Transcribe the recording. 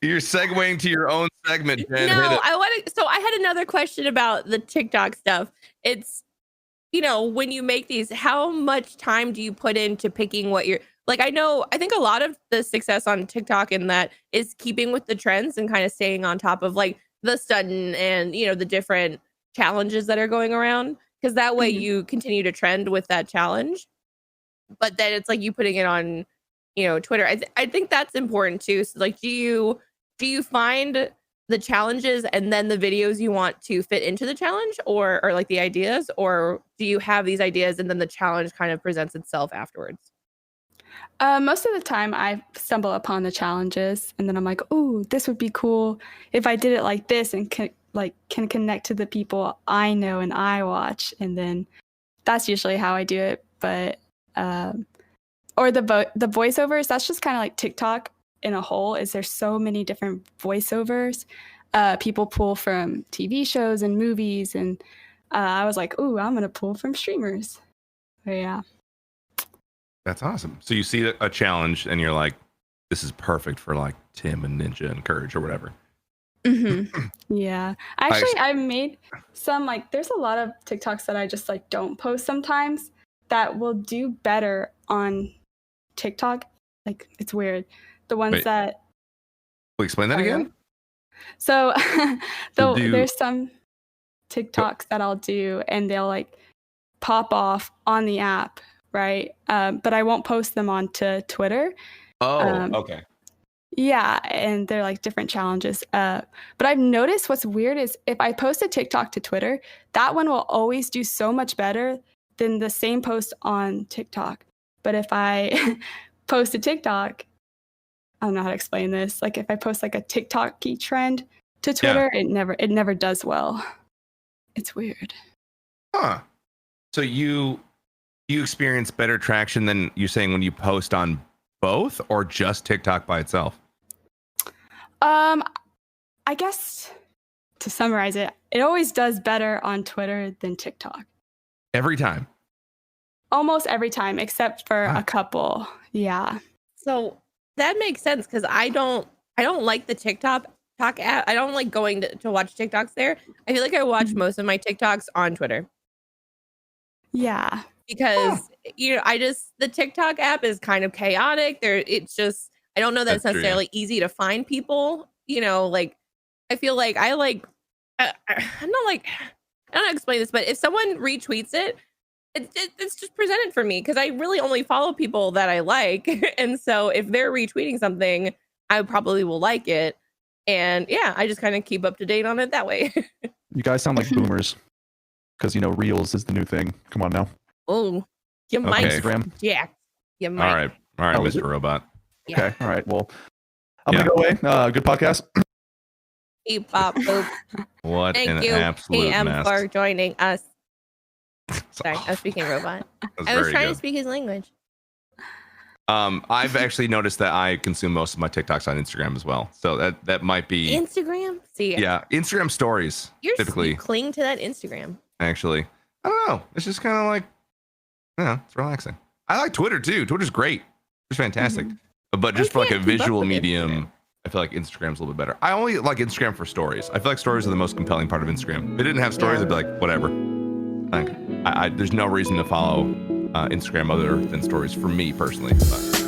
You're segueing to your own segment, Jen. No, I had another question about the TikTok stuff. It's, when you make these, how much time do you put into picking what you're like? I think a lot of the success on TikTok in that is keeping with the trends and kind of staying on top of like the sudden and, the different challenges that are going around. Because that way you continue to trend with that challenge. But then it's like you putting it on, Twitter. I think that's important too. So like, do you find the challenges and then the videos you want to fit into the challenge or like the ideas, or do you have these ideas and then the challenge kind of presents itself afterwards? Most of the time I stumble upon the challenges and then I'm like, oh, this would be cool if I did it like this and can connect to the people I know and I watch. And then that's usually how I do it. But or the voiceovers, that's just kind of like TikTok in a whole. Is there's so many different voiceovers people pull from TV shows and movies, and I was like, ooh, I'm gonna pull from streamers. But yeah, that's awesome. So you see a challenge and you're like, this is perfect for like Tim and Ninja and Courage or whatever. Yeah, actually I made some, like, there's a lot of TikToks that I just like don't post sometimes that will do better on TikTok. Like, it's weird. The ones that... Will you explain that again? So there's some TikToks that I'll do and they'll like pop off on the app, right? But I won't post them onto Twitter. Oh, okay. Yeah, and they're like different challenges. But I've noticed what's weird is if I post a TikTok to Twitter, that one will always do so much better than the same post on TikTok. But if I post a TikTok, I don't know how to explain this. Like if I post like a TikTok-y trend to Twitter, it never does well. It's weird. Huh. So you experience better traction than you're saying when you post on both, or just TikTok by itself? I guess to summarize it, it always does better on Twitter than TikTok. Every time? Almost every time, except for a couple. Yeah. So that makes sense because I don't like the TikTok app. I don't like going to watch TikToks there. I feel like I watch most of my TikToks on Twitter. Yeah. Because the TikTok app is kind of chaotic. It's just, I don't know that it's necessarily easy to find people. Like I feel like I'm not like, I don't know how to explain this, but if someone retweets it, it's just presented for me because I really only follow people that I like. And so if they're retweeting something, I probably will like it. And yeah, I just kind of keep up to date on it that way. You guys sound like boomers because, Reels is the new thing. Come on now. Oh, you might. Instagram. Yeah, you might. All right, Mr. Robot. Yeah. Okay, all right. Well, I'm going to go away. Good podcast. Beep, bop, boop. What Thank an you, absolute PM, mess. for joining us. Sorry, I was speaking robot. I was trying to speak his language. I've actually noticed that I consume most of my TikToks on Instagram as well. So that might be Instagram. See, yeah, Instagram stories. Typically, you cling to that Instagram. Actually, I don't know. It's just kind of like, it's relaxing. I like Twitter too. Twitter's great. It's fantastic. But just for like a visual medium, I feel like Instagram's a little bit better. I only like Instagram for stories. I feel like stories are the most compelling part of Instagram. If it didn't have stories, I'd be like, whatever. Like, there's no reason to follow Instagram other than stories for me personally. But